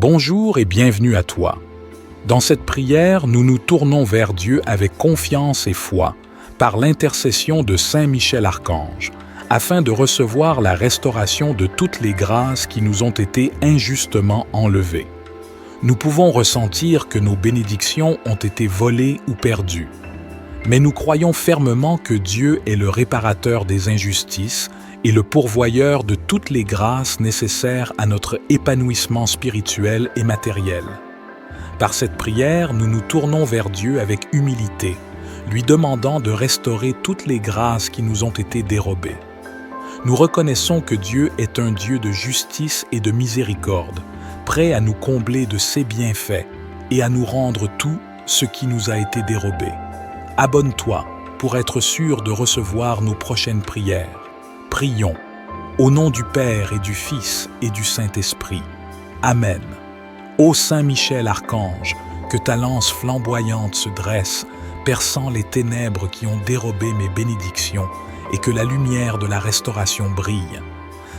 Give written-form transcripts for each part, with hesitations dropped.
Bonjour et bienvenue à toi. Dans cette prière, nous nous tournons vers Dieu avec confiance et foi, par l'intercession de Saint Michel Archange, afin de recevoir la restauration de toutes les grâces qui nous ont été injustement enlevées. Nous pouvons ressentir que nos bénédictions ont été volées ou perdues. Mais nous croyons fermement que Dieu est le réparateur des injustices et le pourvoyeur de toutes les grâces nécessaires à notre épanouissement spirituel et matériel. Par cette prière, nous nous tournons vers Dieu avec humilité, lui demandant de restaurer toutes les grâces qui nous ont été dérobées. Nous reconnaissons que Dieu est un Dieu de justice et de miséricorde, prêt à nous combler de ses bienfaits et à nous rendre tout ce qui nous a été dérobé. Abonne-toi pour être sûr de recevoir nos prochaines prières. Prions, au nom du Père et du Fils et du Saint-Esprit. Amen. Ô Saint Michel Archange, que ta lance flamboyante se dresse, perçant les ténèbres qui ont dérobé mes bénédictions, et que la lumière de la restauration brille.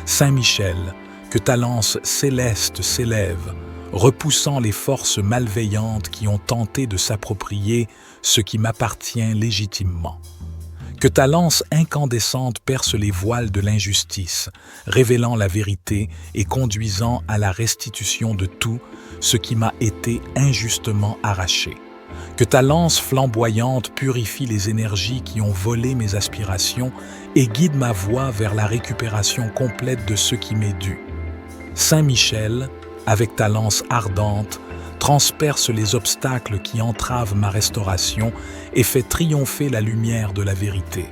Saint Michel, que ta lance céleste s'élève, repoussant les forces malveillantes qui ont tenté de s'approprier ce qui m'appartient légitimement. Que ta lance incandescente perce les voiles de l'injustice, révélant la vérité et conduisant à la restitution de tout ce qui m'a été injustement arraché. Que ta lance flamboyante purifie les énergies qui ont volé mes aspirations et guide ma voie vers la récupération complète de ce qui m'est dû. Saint Michel, avec ta lance ardente, transperce les obstacles qui entravent ma restauration et fait triompher la lumière de la vérité.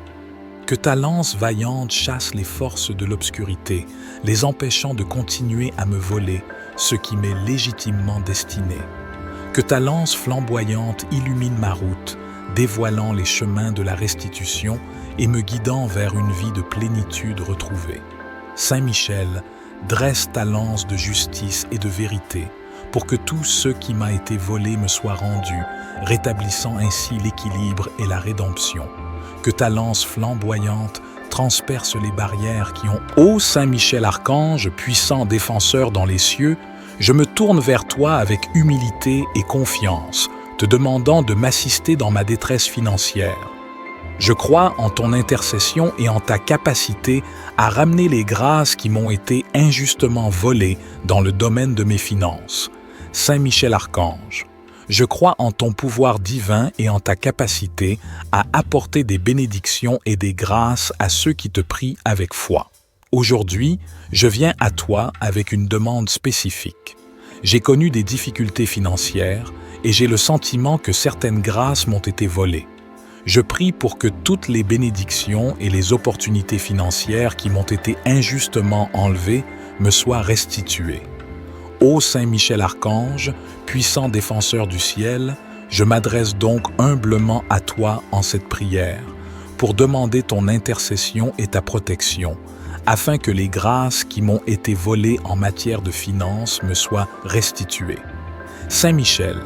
Que ta lance vaillante chasse les forces de l'obscurité, les empêchant de continuer à me voler ce qui m'est légitimement destiné. Que ta lance flamboyante illumine ma route, dévoilant les chemins de la restitution et me guidant vers une vie de plénitude retrouvée. Saint Michel, dresse ta lance de justice et de vérité, pour que tout ce qui m'a été volé me soit rendu, rétablissant ainsi l'équilibre et la rédemption. Que ta lance flamboyante transperce les barrières qui ont... Ô Saint Michel Archange, puissant défenseur dans les cieux, je me tourne vers toi avec humilité et confiance, te demandant de m'assister dans ma détresse financière. Je crois en ton intercession et en ta capacité à ramener les grâces qui m'ont été injustement volées dans le domaine de mes finances. Saint Michel Archange, je crois en ton pouvoir divin et en ta capacité à apporter des bénédictions et des grâces à ceux qui te prient avec foi. Aujourd'hui, je viens à toi avec une demande spécifique. J'ai connu des difficultés financières et j'ai le sentiment que certaines grâces m'ont été volées. Je prie pour que toutes les bénédictions et les opportunités financières qui m'ont été injustement enlevées me soient restituées. Ô Saint Michel Archange, puissant défenseur du ciel, je m'adresse donc humblement à toi en cette prière pour demander ton intercession et ta protection, afin que les grâces qui m'ont été volées en matière de finances me soient restituées. Saint Michel,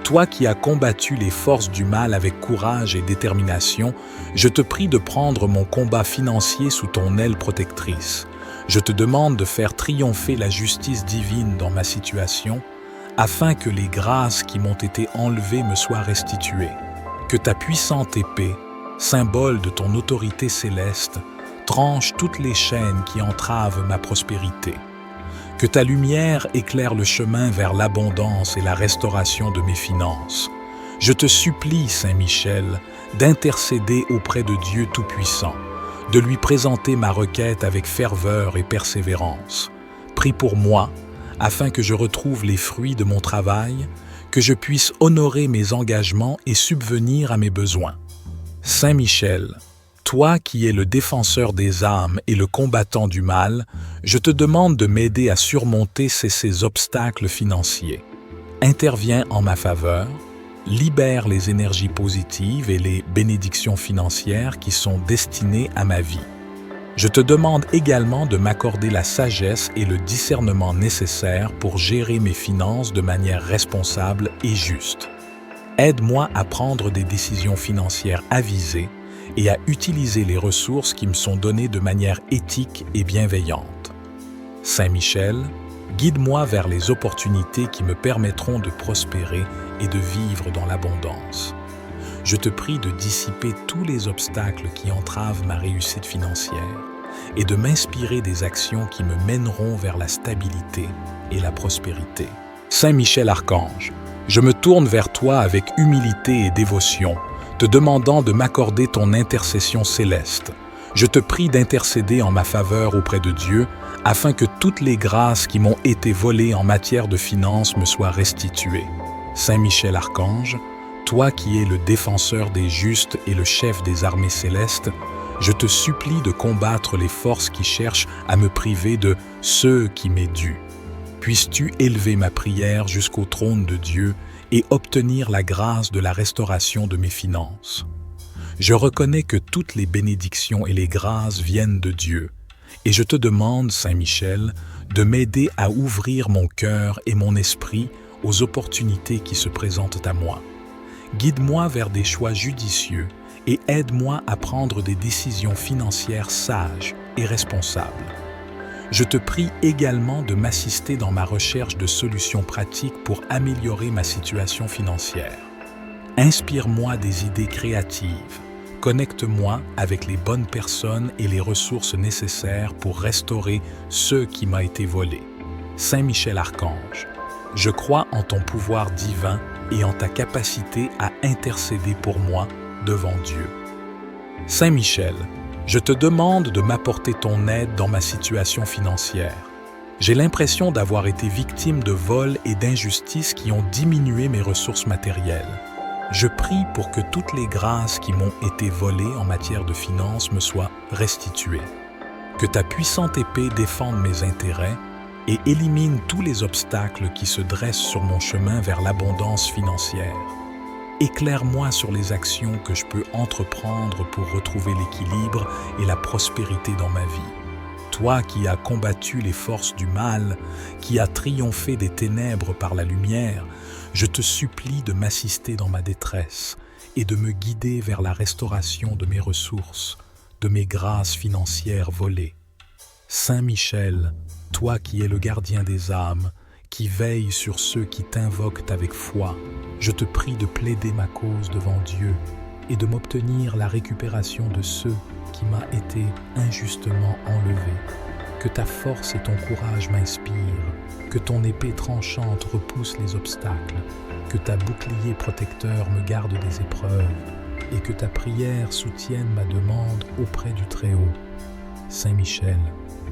toi qui as combattu les forces du mal avec courage et détermination, je te prie de prendre mon combat financier sous ton aile protectrice. Je te demande de faire triompher la justice divine dans ma situation, afin que les grâces qui m'ont été enlevées me soient restituées. Que ta puissante épée, symbole de ton autorité céleste, tranche toutes les chaînes qui entravent ma prospérité. Que ta lumière éclaire le chemin vers l'abondance et la restauration de mes finances. Je te supplie, Saint Michel, d'intercéder auprès de Dieu Tout-Puissant, de lui présenter ma requête avec ferveur et persévérance. Prie pour moi, afin que je retrouve les fruits de mon travail, que je puisse honorer mes engagements et subvenir à mes besoins. Saint Michel, toi qui es le défenseur des âmes et le combattant du mal, je te demande de m'aider à surmonter ces obstacles financiers. Interviens en ma faveur, libère les énergies positives et les bénédictions financières qui sont destinées à ma vie. Je te demande également de m'accorder la sagesse et le discernement nécessaires pour gérer mes finances de manière responsable et juste. Aide-moi à prendre des décisions financières avisées et à utiliser les ressources qui me sont données de manière éthique et bienveillante. Saint Michel, Guide-moi vers les opportunités qui me permettront de prospérer et de vivre dans l'abondance. Je te prie de dissiper tous les obstacles qui entravent ma réussite financière et de m'inspirer des actions qui me mèneront vers la stabilité et la prospérité. Saint Michel Archange, je me tourne vers toi avec humilité et dévotion, te demandant de m'accorder ton intercession céleste. Je te prie d'intercéder en ma faveur auprès de Dieu, afin que toutes les grâces qui m'ont été volées en matière de finances me soient restituées. Saint Michel Archange, toi qui es le défenseur des justes et le chef des armées célestes, je te supplie de combattre les forces qui cherchent à me priver de ce qui m'est dû. Puisses-tu élever ma prière jusqu'au trône de Dieu et obtenir la grâce de la restauration de mes finances. Je reconnais que toutes les bénédictions et les grâces viennent de Dieu, et je te demande, Saint Michel, de m'aider à ouvrir mon cœur et mon esprit aux opportunités qui se présentent à moi. Guide-moi vers des choix judicieux et aide-moi à prendre des décisions financières sages et responsables. Je te prie également de m'assister dans ma recherche de solutions pratiques pour améliorer ma situation financière. Inspire-moi des idées créatives. Connecte-moi avec les bonnes personnes et les ressources nécessaires pour restaurer ce qui m'a été volé. Saint Michel Archange, je crois en ton pouvoir divin et en ta capacité à intercéder pour moi devant Dieu. Saint Michel, je te demande de m'apporter ton aide dans ma situation financière. J'ai l'impression d'avoir été victime de vols et d'injustices qui ont diminué mes ressources matérielles. Je prie pour que toutes les grâces qui m'ont été volées en matière de finances me soient restituées. Que ta puissante épée défende mes intérêts et élimine tous les obstacles qui se dressent sur mon chemin vers l'abondance financière. Éclaire-moi sur les actions que je peux entreprendre pour retrouver l'équilibre et la prospérité dans ma vie. Toi qui as combattu les forces du mal, qui as triomphé des ténèbres par la lumière, je te supplie de m'assister dans ma détresse et de me guider vers la restauration de mes ressources, de mes grâces financières volées. Saint Michel, toi qui es le gardien des âmes, qui veille sur ceux qui t'invoquent avec foi, je te prie de plaider ma cause devant Dieu et de m'obtenir la récupération de ceux qui m'a été injustement enlevé. Que ta force et ton courage m'inspirent, que ton épée tranchante repousse les obstacles, que ta bouclier protecteur me garde des épreuves et que ta prière soutienne ma demande auprès du Très-Haut. Saint Michel,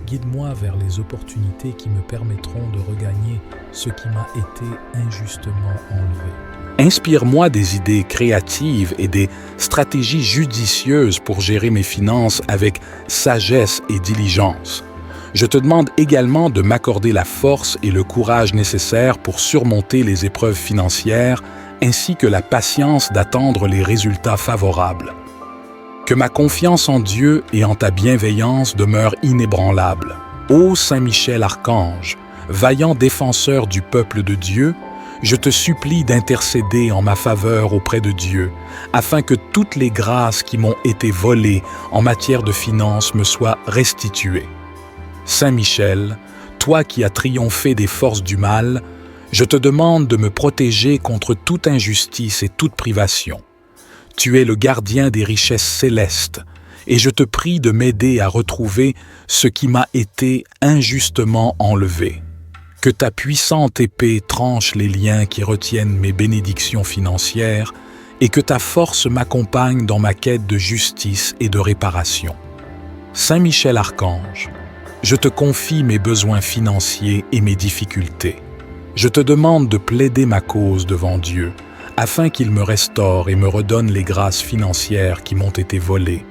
guide-moi vers les opportunités qui me permettront de regagner ce qui m'a été injustement enlevé. Inspire-moi des idées créatives et des stratégies judicieuses pour gérer mes finances avec sagesse et diligence. Je te demande également de m'accorder la force et le courage nécessaires pour surmonter les épreuves financières, ainsi que la patience d'attendre les résultats favorables. Que ma confiance en Dieu et en ta bienveillance demeure inébranlable. Ô Saint Michel Archange, vaillant défenseur du peuple de Dieu, je te supplie d'intercéder en ma faveur auprès de Dieu, afin que toutes les grâces qui m'ont été volées en matière de finances me soient restituées. Saint Michel, toi qui as triomphé des forces du mal, je te demande de me protéger contre toute injustice et toute privation. Tu es le gardien des richesses célestes, et je te prie de m'aider à retrouver ce qui m'a été injustement enlevé. Que ta puissante épée tranche les liens qui retiennent mes bénédictions financières et que ta force m'accompagne dans ma quête de justice et de réparation. Saint Michel Archange, je te confie mes besoins financiers et mes difficultés. Je te demande de plaider ma cause devant Dieu, afin qu'il me restaure et me redonne les grâces financières qui m'ont été volées.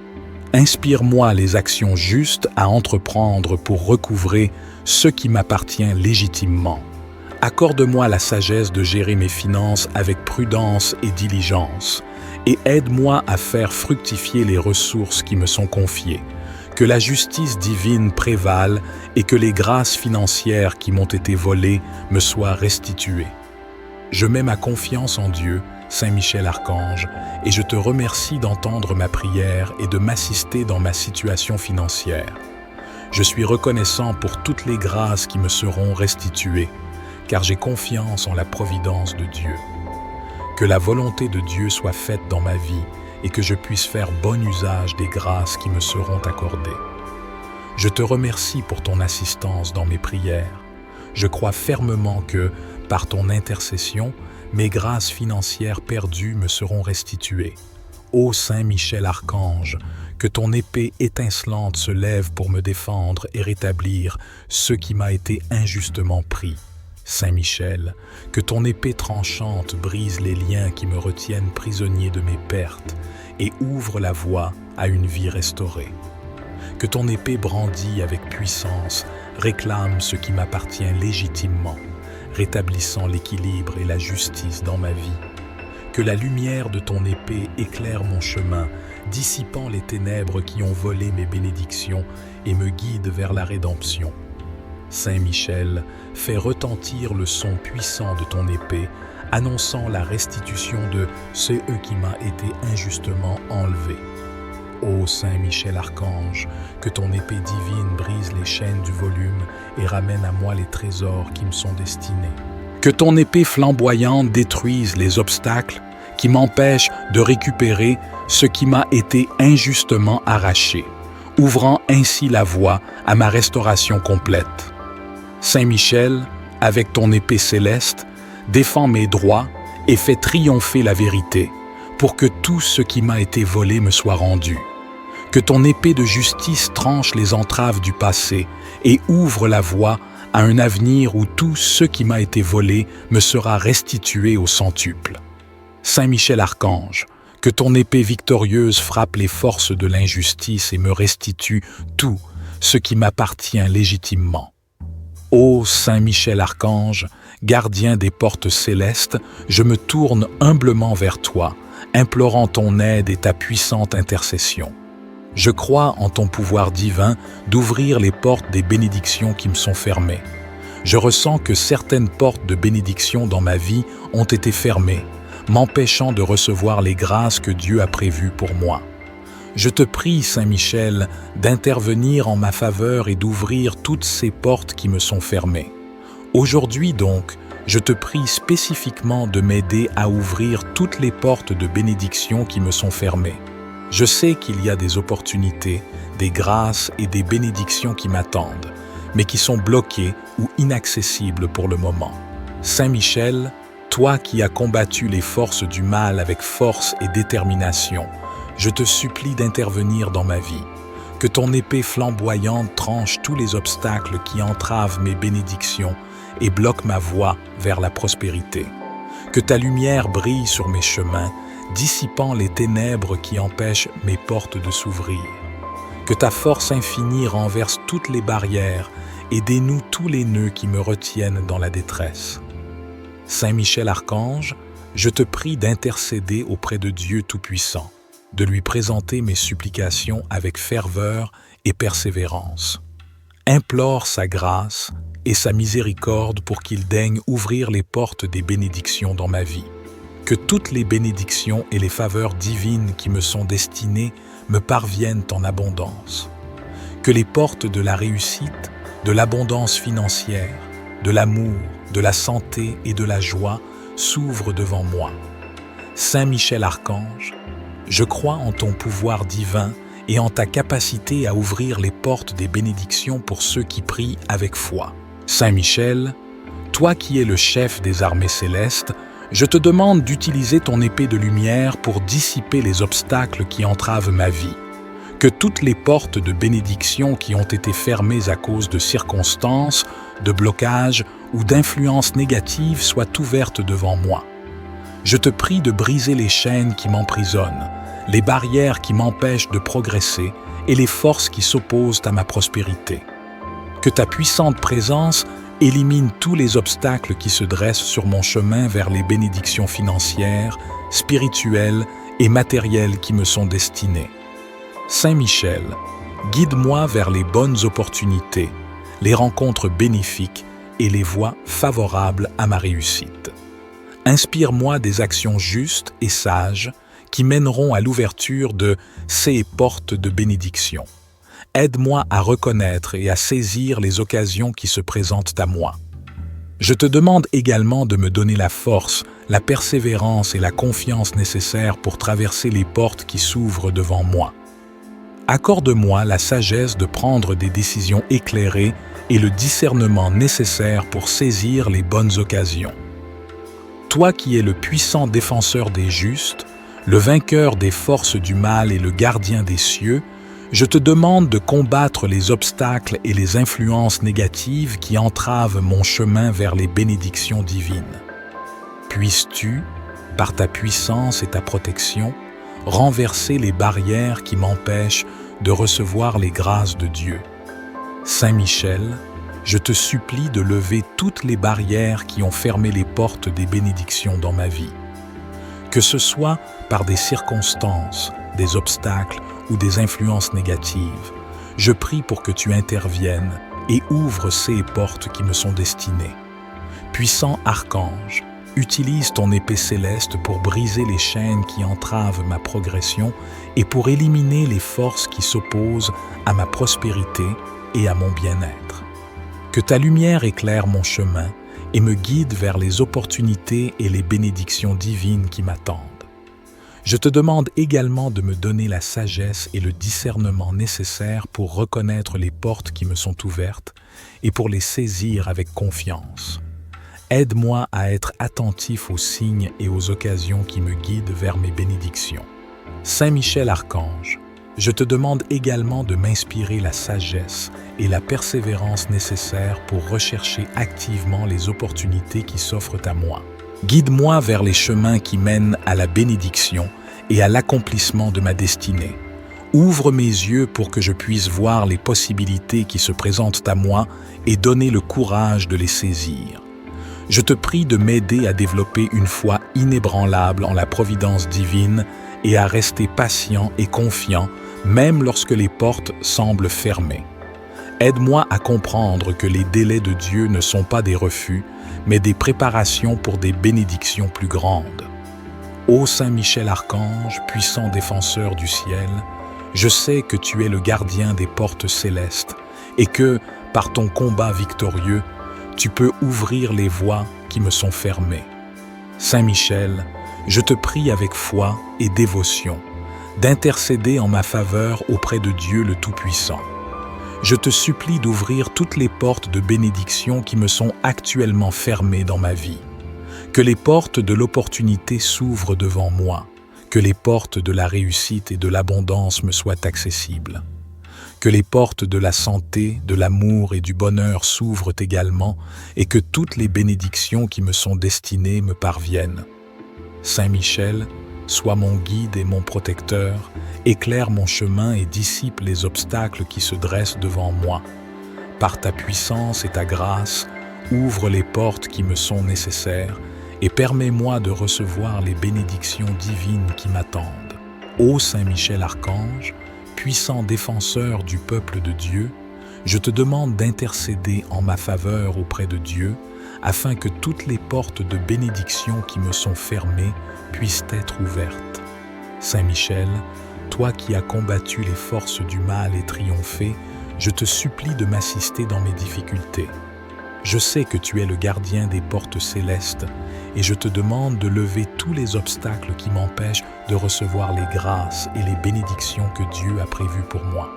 Inspire-moi les actions justes à entreprendre pour recouvrer ce qui m'appartient légitimement. Accorde-moi la sagesse de gérer mes finances avec prudence et diligence, et aide-moi à faire fructifier les ressources qui me sont confiées. Que la justice divine prévale et que les grâces financières qui m'ont été volées me soient restituées. Je mets ma confiance en Dieu, Saint Michel Archange, et je te remercie d'entendre ma prière et de m'assister dans ma situation financière. Je suis reconnaissant pour toutes les grâces qui me seront restituées, car j'ai confiance en la providence de Dieu. Que la volonté de Dieu soit faite dans ma vie et que je puisse faire bon usage des grâces qui me seront accordées. Je te remercie pour ton assistance dans mes prières. Je crois fermement que, par ton intercession, mes grâces financières perdues me seront restituées. Ô Saint Michel Archange, que ton épée étincelante se lève pour me défendre et rétablir ce qui m'a été injustement pris. Saint Michel, que ton épée tranchante brise les liens qui me retiennent prisonnier de mes pertes et ouvre la voie à une vie restaurée. Que ton épée brandie avec puissance réclame ce qui m'appartient légitimement, rétablissant l'équilibre et la justice dans ma vie. Que la lumière de ton épée éclaire mon chemin, dissipant les ténèbres qui ont volé mes bénédictions et me guide vers la rédemption. Saint Michel, fais retentir le son puissant de ton épée, annonçant la restitution de ce qui m'a été injustement enlevé. Ô Saint Michel Archange, que ton épée divine brise les chaînes du volume et ramène à moi les trésors qui me sont destinés. Que ton épée flamboyante détruise les obstacles qui m'empêchent de récupérer ce qui m'a été injustement arraché, ouvrant ainsi la voie à ma restauration complète. Saint Michel, avec ton épée céleste, défends mes droits et fais triompher la vérité, pour que tout ce qui m'a été volé me soit rendu. Que ton épée de justice tranche les entraves du passé et ouvre la voie à un avenir où tout ce qui m'a été volé me sera restitué au centuple. Saint Michel Archange, que ton épée victorieuse frappe les forces de l'injustice et me restitue tout ce qui m'appartient légitimement. Ô Saint Michel Archange, gardien des portes célestes, je me tourne humblement vers toi, implorant ton aide et ta puissante intercession. Je crois en ton pouvoir divin d'ouvrir les portes des bénédictions qui me sont fermées. Je ressens que certaines portes de bénédiction dans ma vie ont été fermées, m'empêchant de recevoir les grâces que Dieu a prévues pour moi. Je te prie, Saint Michel, d'intervenir en ma faveur et d'ouvrir toutes ces portes qui me sont fermées. Aujourd'hui donc, je te prie spécifiquement de m'aider à ouvrir toutes les portes de bénédiction qui me sont fermées. Je sais qu'il y a des opportunités, des grâces et des bénédictions qui m'attendent, mais qui sont bloquées ou inaccessibles pour le moment. Saint Michel, toi qui as combattu les forces du mal avec force et détermination, je te supplie d'intervenir dans ma vie. Que ton épée flamboyante tranche tous les obstacles qui entravent mes bénédictions et bloquent ma voie vers la prospérité. Que ta lumière brille sur mes chemins, dissipant les ténèbres qui empêchent mes portes de s'ouvrir. Que ta force infinie renverse toutes les barrières et dénoue tous les nœuds qui me retiennent dans la détresse. Saint Michel Archange, je te prie d'intercéder auprès de Dieu Tout-Puissant, de lui présenter mes supplications avec ferveur et persévérance. Implore sa grâce et sa miséricorde pour qu'il daigne ouvrir les portes des bénédictions dans ma vie. Que toutes les bénédictions et les faveurs divines qui me sont destinées me parviennent en abondance. Que les portes de la réussite, de l'abondance financière, de l'amour, de la santé et de la joie s'ouvrent devant moi. Saint Michel Archange, je crois en ton pouvoir divin et en ta capacité à ouvrir les portes des bénédictions pour ceux qui prient avec foi. Saint Michel, toi qui es le chef des armées célestes, je te demande d'utiliser ton épée de lumière pour dissiper les obstacles qui entravent ma vie. Que toutes les portes de bénédiction qui ont été fermées à cause de circonstances, de blocages ou d'influences négatives soient ouvertes devant moi. Je te prie de briser les chaînes qui m'emprisonnent, les barrières qui m'empêchent de progresser et les forces qui s'opposent à ma prospérité. Que ta puissante présence élimine tous les obstacles qui se dressent sur mon chemin vers les bénédictions financières, spirituelles et matérielles qui me sont destinées. Saint Michel, guide-moi vers les bonnes opportunités, les rencontres bénéfiques et les voies favorables à ma réussite. Inspire-moi des actions justes et sages qui mèneront à l'ouverture de ces portes de bénédiction. Aide-moi à reconnaître et à saisir les occasions qui se présentent à moi. Je te demande également de me donner la force, la persévérance et la confiance nécessaires pour traverser les portes qui s'ouvrent devant moi. Accorde-moi la sagesse de prendre des décisions éclairées et le discernement nécessaire pour saisir les bonnes occasions. Toi qui es le puissant défenseur des justes, le vainqueur des forces du mal et le gardien des cieux, je te demande de combattre les obstacles et les influences négatives qui entravent mon chemin vers les bénédictions divines. Puisses-tu, par ta puissance et ta protection, renverser les barrières qui m'empêchent de recevoir les grâces de Dieu. Saint Michel, je te supplie de lever toutes les barrières qui ont fermé les portes des bénédictions dans ma vie. Que ce soit par des circonstances, des obstacles ou des influences négatives, je prie pour que tu interviennes et ouvres ces portes qui me sont destinées. Puissant archange, utilise ton épée céleste pour briser les chaînes qui entravent ma progression et pour éliminer les forces qui s'opposent à ma prospérité et à mon bien-être. Que ta lumière éclaire mon chemin et me guide vers les opportunités et les bénédictions divines qui m'attendent. Je te demande également de me donner la sagesse et le discernement nécessaires pour reconnaître les portes qui me sont ouvertes et pour les saisir avec confiance. Aide-moi à être attentif aux signes et aux occasions qui me guident vers mes bénédictions. Saint Michel Archange, je te demande également de m'inspirer la sagesse et la persévérance nécessaires pour rechercher activement les opportunités qui s'offrent à moi. Guide-moi vers les chemins qui mènent à la bénédiction et à l'accomplissement de ma destinée. Ouvre mes yeux pour que je puisse voir les possibilités qui se présentent à moi et donner le courage de les saisir. Je te prie de m'aider à développer une foi inébranlable en la providence divine et à rester patient et confiant même lorsque les portes semblent fermées. Aide-moi à comprendre que les délais de Dieu ne sont pas des refus, mais des préparations pour des bénédictions plus grandes. Ô Saint Michel Archange, puissant défenseur du ciel, je sais que tu es le gardien des portes célestes et que, par ton combat victorieux, tu peux ouvrir les voies qui me sont fermées. Saint Michel, je te prie avec foi et dévotion d'intercéder en ma faveur auprès de Dieu le Tout-Puissant. Je te supplie d'ouvrir toutes les portes de bénédiction qui me sont actuellement fermées dans ma vie. Que les portes de l'opportunité s'ouvrent devant moi, que les portes de la réussite et de l'abondance me soient accessibles. Que les portes de la santé, de l'amour et du bonheur s'ouvrent également et que toutes les bénédictions qui me sont destinées me parviennent. Saint Michel, sois mon guide et mon protecteur, éclaire mon chemin et dissipe les obstacles qui se dressent devant moi. Par ta puissance et ta grâce, ouvre les portes qui me sont nécessaires et permets-moi de recevoir les bénédictions divines qui m'attendent. Ô Saint Michel Archange, puissant défenseur du peuple de Dieu, je te demande d'intercéder en ma faveur auprès de Dieu, afin que toutes les portes de bénédiction qui me sont fermées puissent être ouvertes. Saint Michel, toi qui as combattu les forces du mal et triomphé, je te supplie de m'assister dans mes difficultés. Je sais que tu es le gardien des portes célestes et je te demande de lever tous les obstacles qui m'empêchent de recevoir les grâces et les bénédictions que Dieu a prévues pour moi.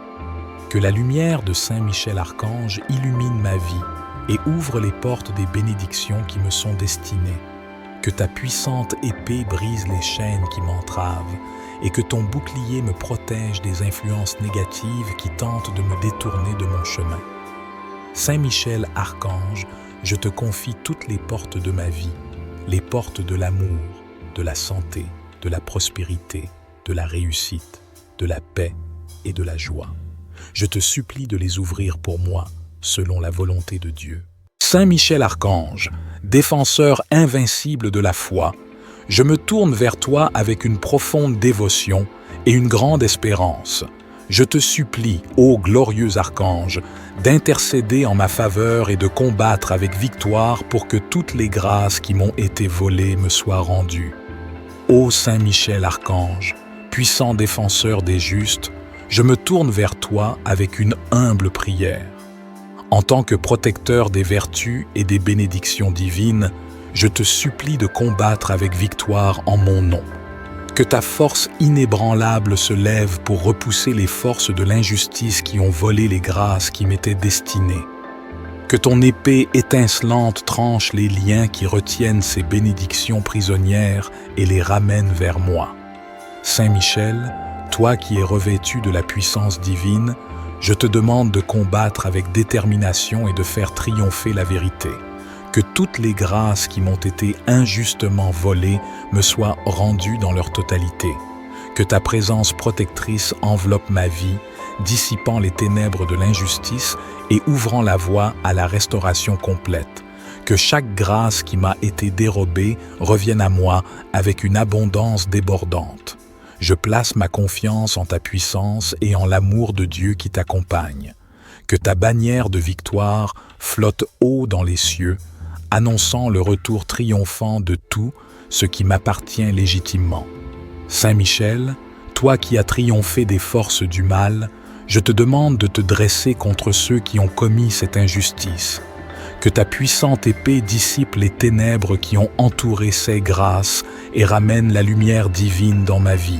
Que la lumière de Saint Michel Archange illumine ma vie et ouvre les portes des bénédictions qui me sont destinées. Que ta puissante épée brise les chaînes qui m'entravent et que ton bouclier me protège des influences négatives qui tentent de me détourner de mon chemin. Saint Michel Archange, je te confie toutes les portes de ma vie, les portes de l'amour, de la santé, de la prospérité, de la réussite, de la paix et de la joie. Je te supplie de les ouvrir pour moi, selon la volonté de Dieu. Saint Michel Archange, défenseur invincible de la foi, je me tourne vers toi avec une profonde dévotion et une grande espérance. Je te supplie, ô glorieux archange, d'intercéder en ma faveur et de combattre avec victoire pour que toutes les grâces qui m'ont été volées me soient rendues. Ô Saint Michel Archange, puissant défenseur des justes, je me tourne vers toi avec une humble prière. En tant que protecteur des vertus et des bénédictions divines, je te supplie de combattre avec victoire en mon nom. Que ta force inébranlable se lève pour repousser les forces de l'injustice qui ont volé les grâces qui m'étaient destinées. Que ton épée étincelante tranche les liens qui retiennent ces bénédictions prisonnières et les ramène vers moi. Saint Michel, toi qui es revêtu de la puissance divine, je te demande de combattre avec détermination et de faire triompher la vérité. Que toutes les grâces qui m'ont été injustement volées me soient rendues dans leur totalité. Que ta présence protectrice enveloppe ma vie, dissipant les ténèbres de l'injustice et ouvrant la voie à la restauration complète. Que chaque grâce qui m'a été dérobée revienne à moi avec une abondance débordante. Je place ma confiance en ta puissance et en l'amour de Dieu qui t'accompagne. Que ta bannière de victoire flotte haut dans les cieux, annonçant le retour triomphant de tout ce qui m'appartient légitimement. Saint Michel, toi qui as triomphé des forces du mal, je te demande de te dresser contre ceux qui ont commis cette injustice. Que ta puissante épée dissipe les ténèbres qui ont entouré ces grâces et ramène la lumière divine dans ma vie.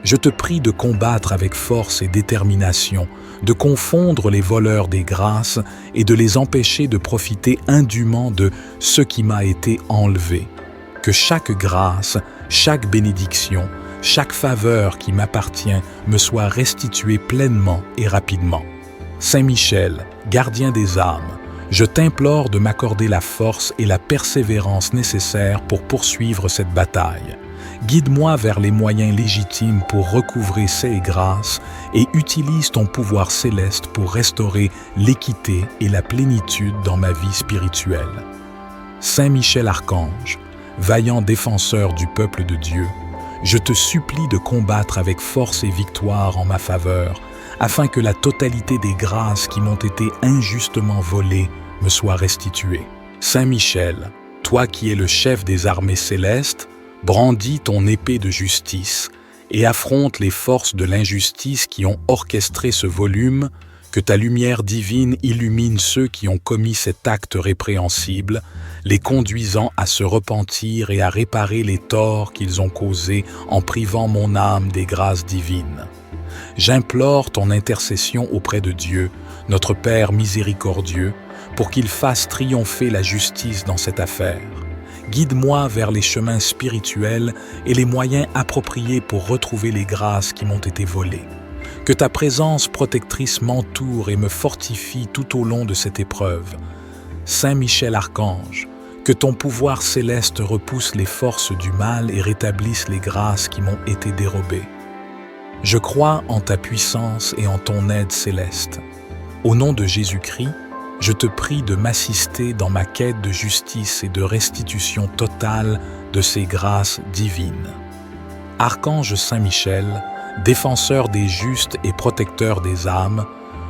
Je te prie de combattre avec force et détermination, de confondre les voleurs des grâces et de les empêcher de profiter indûment de ce qui m'a été enlevé. Que chaque grâce, chaque bénédiction, chaque faveur qui m'appartient me soit restituée pleinement et rapidement. Saint Michel, gardien des âmes, je t'implore de m'accorder la force et la persévérance nécessaires pour poursuivre cette bataille. Guide-moi vers les moyens légitimes pour recouvrer ces grâces et utilise ton pouvoir céleste pour restaurer l'équité et la plénitude dans ma vie spirituelle. Saint Michel Archange, vaillant défenseur du peuple de Dieu, je te supplie de combattre avec force et victoire en ma faveur, afin que la totalité des grâces qui m'ont été injustement volées me soit restituée. Saint Michel, toi qui es le chef des armées célestes, brandis ton épée de justice et affronte les forces de l'injustice qui ont orchestré ce volume, que ta lumière divine illumine ceux qui ont commis cet acte répréhensible, les conduisant à se repentir et à réparer les torts qu'ils ont causés en privant mon âme des grâces divines. J'implore ton intercession auprès de Dieu, notre Père miséricordieux, pour qu'il fasse triompher la justice dans cette affaire. Guide-moi vers les chemins spirituels et les moyens appropriés pour retrouver les grâces qui m'ont été volées. Que ta présence protectrice m'entoure et me fortifie tout au long de cette épreuve. Saint Michel Archange, que ton pouvoir céleste repousse les forces du mal et rétablisse les grâces qui m'ont été dérobées. Je crois en ta puissance et en ton aide céleste. Au nom de Jésus-Christ, je te prie de m'assister dans ma quête de justice et de restitution totale de ces grâces divines. Archange Saint Michel, défenseur des justes et protecteur des âmes,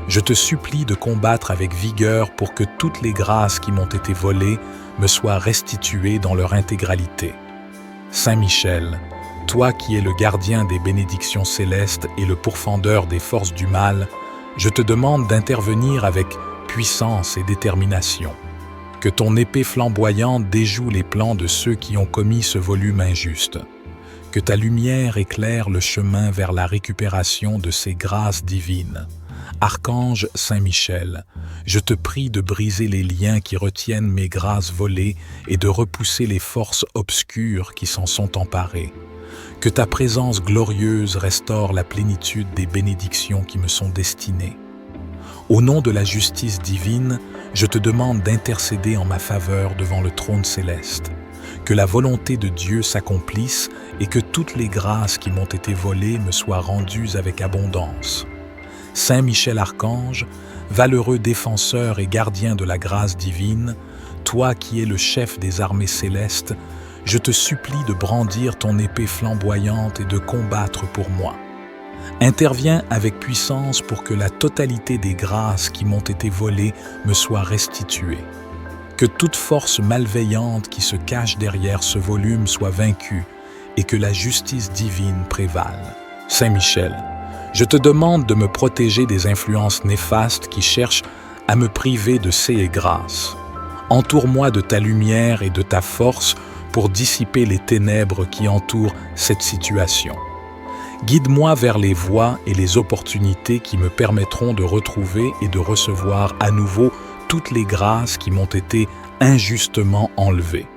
je te supplie de combattre avec vigueur pour que toutes les grâces qui m'ont été volées me soient restituées dans leur intégralité. Saint Michel, toi qui es le gardien des bénédictions célestes et le pourfendeur des forces du mal, je te demande d'intervenir avec puissance et détermination. Que ton épée flamboyante déjoue les plans de ceux qui ont commis ce volume injuste. Que ta lumière éclaire le chemin vers la récupération de ces grâces divines. Archange Saint Michel, je te prie de briser les liens qui retiennent mes grâces volées et de repousser les forces obscures qui s'en sont emparées. Que ta présence glorieuse restaure la plénitude des bénédictions qui me sont destinées. Au nom de la justice divine, je te demande d'intercéder en ma faveur devant le trône céleste. Que la volonté de Dieu s'accomplisse et que toutes les grâces qui m'ont été volées me soient rendues avec abondance. Saint Michel Archange, valeureux défenseur et gardien de la grâce divine, toi qui es le chef des armées célestes, je te supplie de brandir ton épée flamboyante et de combattre pour moi. Interviens avec puissance pour que la totalité des grâces qui m'ont été volées me soit restituée. Que toute force malveillante qui se cache derrière ce volume soit vaincue et que la justice divine prévale. Saint Michel, Je te demande de me protéger des influences néfastes qui cherchent à me priver de ces grâces. Entoure-moi de ta lumière et de ta force pour dissiper les ténèbres qui entourent cette situation. Guide-moi vers les voies et les opportunités qui me permettront de retrouver et de recevoir à nouveau toutes les grâces qui m'ont été injustement enlevées.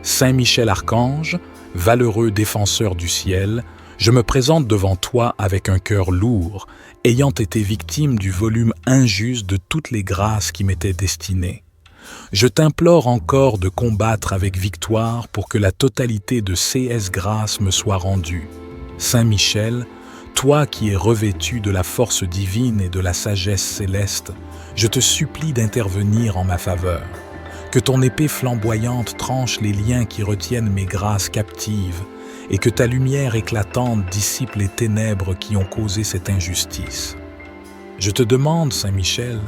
Saint Michel Archange, valeureux défenseur du ciel, je me présente devant toi avec un cœur lourd, ayant été victime du volume injuste de toutes les grâces qui m'étaient destinées. Je t'implore encore de combattre avec victoire pour que la totalité de ces grâces me soit rendue. Saint Michel, toi qui es revêtu de la force divine et de la sagesse céleste, je te supplie d'intervenir en ma faveur. Que ton épée flamboyante tranche les liens qui retiennent mes grâces captives et que ta lumière éclatante dissipe les ténèbres qui ont causé cette injustice. Je te demande, Saint Michel,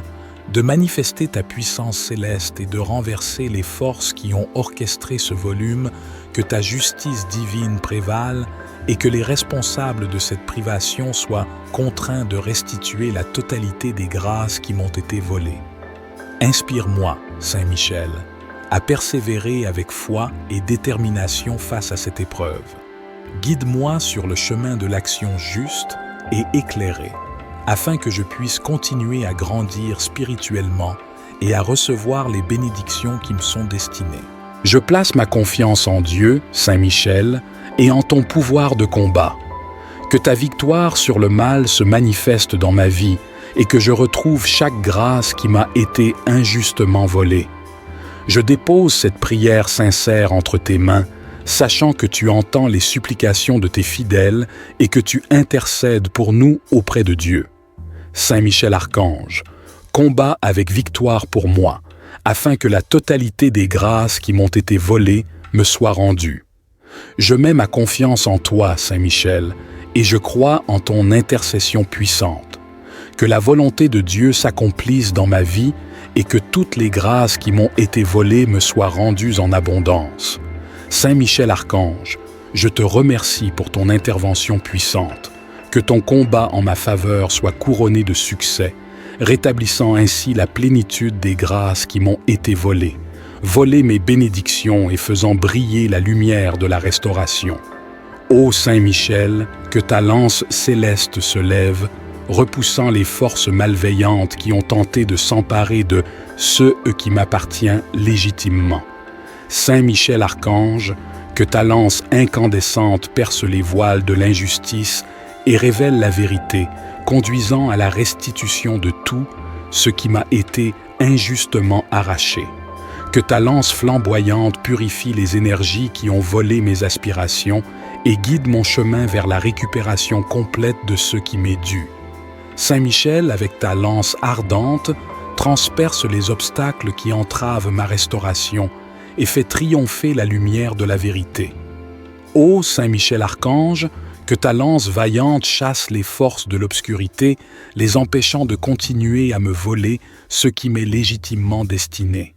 de manifester ta puissance céleste et de renverser les forces qui ont orchestré ce volume, que ta justice divine prévale et que les responsables de cette privation soient contraints de restituer la totalité des grâces qui m'ont été volées. Inspire-moi, Saint Michel, à persévérer avec foi et détermination face à cette épreuve. Guide-moi sur le chemin de l'action juste et éclairée, afin que je puisse continuer à grandir spirituellement et à recevoir les bénédictions qui me sont destinées. Je place ma confiance en Dieu, Saint Michel, et en ton pouvoir de combat. Que ta victoire sur le mal se manifeste dans ma vie et que je retrouve chaque grâce qui m'a été injustement volée. Je dépose cette prière sincère entre tes mains, sachant que tu entends les supplications de tes fidèles et que tu intercèdes pour nous auprès de Dieu. Saint Michel Archange, combat avec victoire pour moi, afin que la totalité des grâces qui m'ont été volées me soit rendue. Je mets ma confiance en toi, Saint Michel, et je crois en ton intercession puissante. Que la volonté de Dieu s'accomplisse dans ma vie et que toutes les grâces qui m'ont été volées me soient rendues en abondance. Saint Michel Archange, je te remercie pour ton intervention puissante. Que ton combat en ma faveur soit couronné de succès, rétablissant ainsi la plénitude des grâces qui m'ont été volées. Voler mes bénédictions et faisant briller la lumière de la restauration. Ô Saint Michel, que ta lance céleste se lève, repoussant les forces malveillantes qui ont tenté de s'emparer de ce qui m'appartient légitimement. Saint Michel Archange, que ta lance incandescente perce les voiles de l'injustice et révèle la vérité, conduisant à la restitution de tout ce qui m'a été injustement arraché. Que ta lance flamboyante purifie les énergies qui ont volé mes aspirations et guide mon chemin vers la récupération complète de ce qui m'est dû. Saint Michel, avec ta lance ardente, transperce les obstacles qui entravent ma restauration et fait triompher la lumière de la vérité. Ô Saint Michel Archange, que ta lance vaillante chasse les forces de l'obscurité, les empêchant de continuer à me voler ce qui m'est légitimement destiné.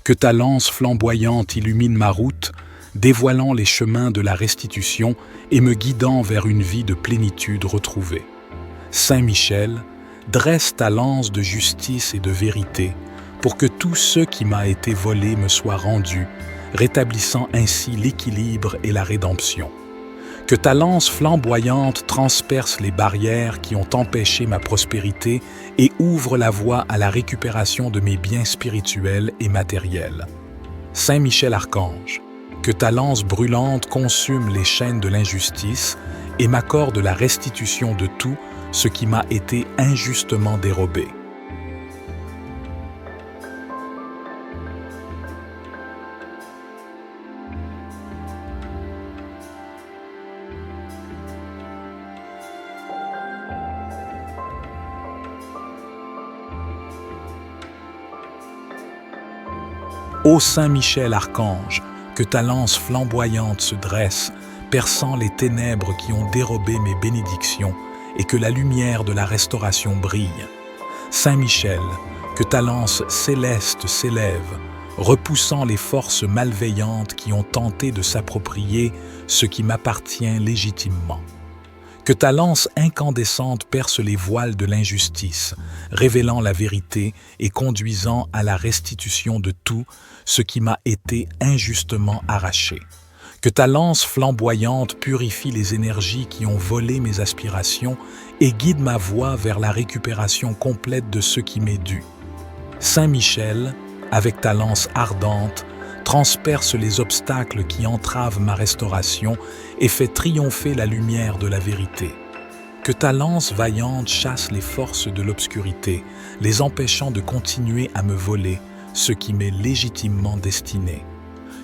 Que ta lance flamboyante illumine ma route, dévoilant les chemins de la restitution et me guidant vers une vie de plénitude retrouvée. Saint Michel, dresse ta lance de justice et de vérité pour que tout ce qui m'a été volé me soit rendu, rétablissant ainsi l'équilibre et la rédemption. Que ta lance flamboyante transperce les barrières qui ont empêché ma prospérité et ouvre la voie à la récupération de mes biens spirituels et matériels. Saint Michel Archange, que ta lance brûlante consume les chaînes de l'injustice et m'accorde la restitution de tout ce qui m'a été injustement dérobé. Ô Saint Michel Archange, que ta lance flamboyante se dresse, perçant les ténèbres qui ont dérobé mes bénédictions, et que la lumière de la restauration brille. Saint Michel, que ta lance céleste s'élève, repoussant les forces malveillantes qui ont tenté de s'approprier ce qui m'appartient légitimement. Que ta lance incandescente perce les voiles de l'injustice, révélant la vérité et conduisant à la restitution de tout ce qui m'a été injustement arraché. Que ta lance flamboyante purifie les énergies qui ont volé mes aspirations et guide ma voie vers la récupération complète de ce qui m'est dû. Saint Michel, avec ta lance ardente, transperce les obstacles qui entravent ma restauration et fait triompher la lumière de la vérité. Que ta lance vaillante chasse les forces de l'obscurité, les empêchant de continuer à me voler ce qui m'est légitimement destiné.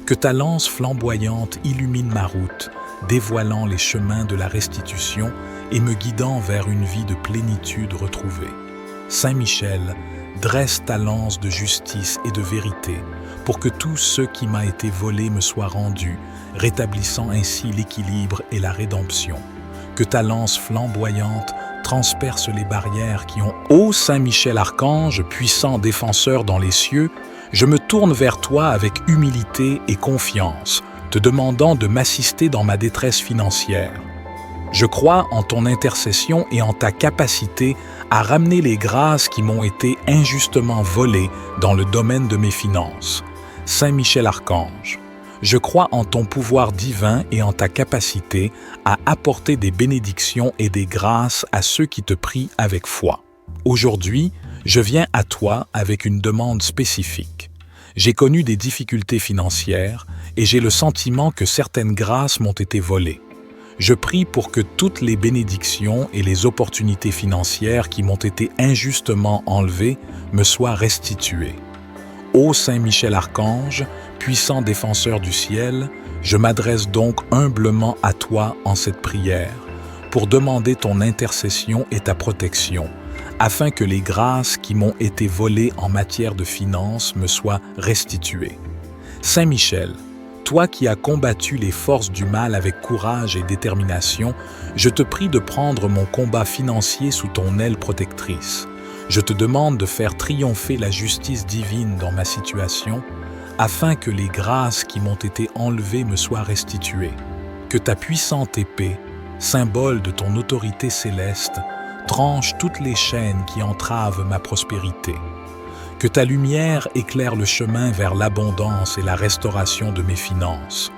Que ta lance flamboyante illumine ma route, dévoilant les chemins de la restitution et me guidant vers une vie de plénitude retrouvée. Saint Michel, dresse ta lance de justice et de vérité, pour que tout ce qui m'a été volé me soit rendu, rétablissant ainsi l'équilibre et la rédemption. Que ta lance flamboyante transperce les barrières qui ont... Ô Saint Michel Archange, puissant défenseur dans les cieux, je me tourne vers toi avec humilité et confiance, te demandant de m'assister dans ma détresse financière. Je crois en ton intercession et en ta capacité à ramener les grâces qui m'ont été injustement volées dans le domaine de mes finances. Saint Michel Archange, je crois en ton pouvoir divin et en ta capacité à apporter des bénédictions et des grâces à ceux qui te prient avec foi. Aujourd'hui, je viens à toi avec une demande spécifique. J'ai connu des difficultés financières et j'ai le sentiment que certaines grâces m'ont été volées. Je prie pour que toutes les bénédictions et les opportunités financières qui m'ont été injustement enlevées me soient restituées. Ô Saint Michel Archange, puissant défenseur du ciel, je m'adresse donc humblement à toi en cette prière pour demander ton intercession et ta protection, afin que les grâces qui m'ont été volées en matière de finances me soient restituées. Saint Michel, toi qui as combattu les forces du mal avec courage et détermination, je te prie de prendre mon combat financier sous ton aile protectrice. Je te demande de faire triompher la justice divine dans ma situation, afin que les grâces qui m'ont été enlevées me soient restituées. Que ta puissante épée, symbole de ton autorité céleste, tranche toutes les chaînes qui entravent ma prospérité. Que ta lumière éclaire le chemin vers l'abondance et la restauration de mes finances.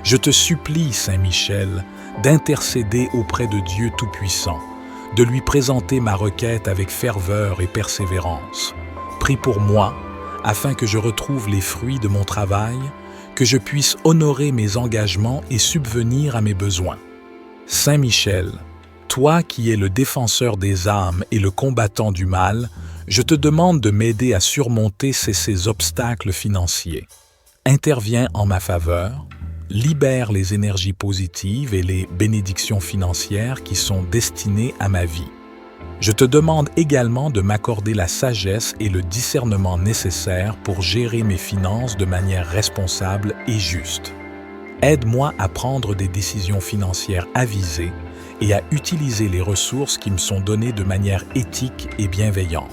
Je te supplie, Saint Michel, d'intercéder auprès de Dieu Tout-Puissant, de lui présenter ma requête avec ferveur et persévérance. Prie pour moi, afin que je retrouve les fruits de mon travail, que je puisse honorer mes engagements et subvenir à mes besoins. Saint Michel, toi qui es le défenseur des âmes et le combattant du mal, je te demande de m'aider à surmonter ces obstacles financiers. Interviens en ma faveur, libère les énergies positives et les bénédictions financières qui sont destinées à ma vie. Je te demande également de m'accorder la sagesse et le discernement nécessaires pour gérer mes finances de manière responsable et juste. Aide-moi à prendre des décisions financières avisées et à utiliser les ressources qui me sont données de manière éthique et bienveillante.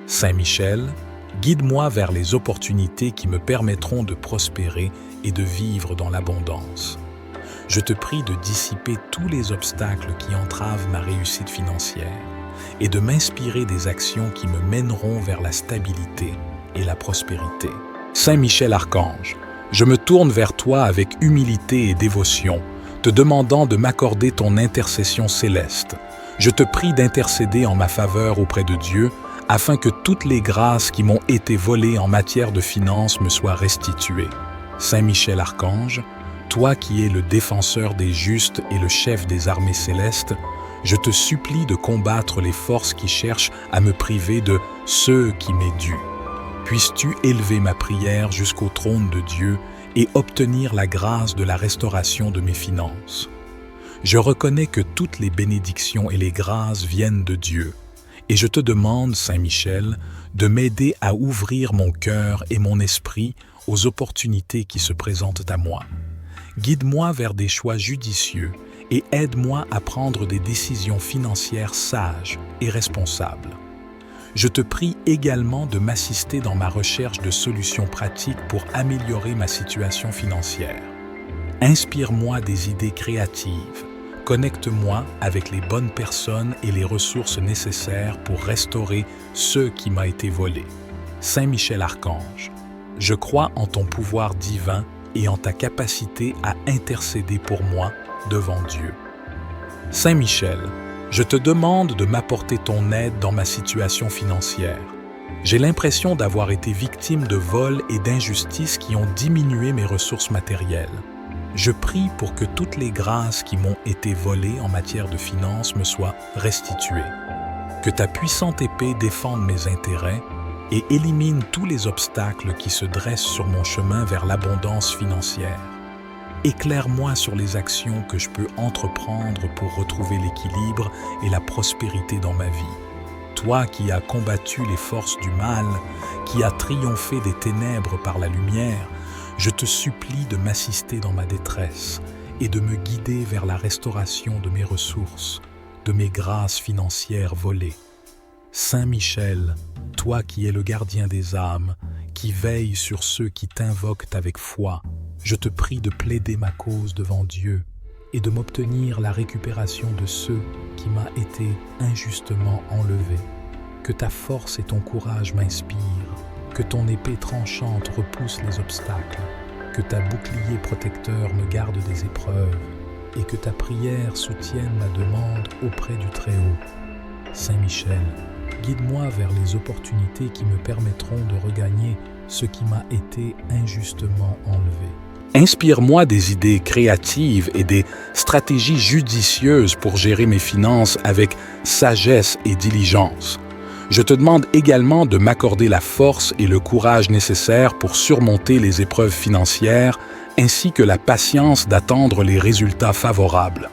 Saint Michel, guide-moi vers les opportunités qui me permettront de prospérer et de vivre dans l'abondance. Je te prie de dissiper tous les obstacles qui entravent ma réussite financière et de m'inspirer des actions qui me mèneront vers la stabilité et la prospérité. Saint Michel Archange, je me tourne vers toi avec humilité et dévotion, te demandant de m'accorder ton intercession céleste. Je te prie d'intercéder en ma faveur auprès de Dieu, afin que toutes les grâces qui m'ont été volées en matière de finances me soient restituées. Saint Michel Archange, toi qui es le défenseur des justes et le chef des armées célestes, je te supplie de combattre les forces qui cherchent à me priver de ce qui m'est dû. Puisses-tu élever ma prière jusqu'au trône de Dieu et obtenir la grâce de la restauration de mes finances. Je reconnais que toutes les bénédictions et les grâces viennent de Dieu, et je te demande, Saint Michel, de m'aider à ouvrir mon cœur et mon esprit aux opportunités qui se présentent à moi. Guide-moi vers des choix judicieux et aide-moi à prendre des décisions financières sages et responsables. Je te prie également de m'assister dans ma recherche de solutions pratiques pour améliorer ma situation financière. Inspire-moi des idées créatives, Connecte-moi avec les bonnes personnes et les ressources nécessaires pour restaurer ce qui m'a été volé. Saint Michel Archange, je crois en ton pouvoir divin et en ta capacité à intercéder pour moi devant Dieu. Saint Michel, je te demande de m'apporter ton aide dans ma situation financière. J'ai l'impression d'avoir été victime de vols et d'injustices qui ont diminué mes ressources matérielles. Je prie pour que toutes les grâces qui m'ont été volées en matière de finances me soient restituées. Que ta puissante épée défende mes intérêts et élimine tous les obstacles qui se dressent sur mon chemin vers l'abondance financière. Éclaire-moi sur les actions que je peux entreprendre pour retrouver l'équilibre et la prospérité dans ma vie. Toi qui as combattu les forces du mal, qui as triomphé des ténèbres par la lumière, je te supplie de m'assister dans ma détresse et de me guider vers la restauration de mes ressources, de mes grâces financières volées. Saint Michel, toi qui es le gardien des âmes, qui veille sur ceux qui t'invoquent avec foi, je te prie de plaider ma cause devant Dieu et de m'obtenir la récupération de ceux qui m'a été injustement enlevé. Que ta force et ton courage m'inspirent, que ton épée tranchante repousse les obstacles, que ta bouclier protecteur me garde des épreuves et que ta prière soutienne ma demande auprès du Très-Haut. Saint Michel, guide-moi vers les opportunités qui me permettront de regagner ce qui m'a été injustement enlevé. Inspire-moi des idées créatives et des stratégies judicieuses pour gérer mes finances avec sagesse et diligence. Je te demande également de m'accorder la force et le courage nécessaires pour surmonter les épreuves financières, ainsi que la patience d'attendre les résultats favorables.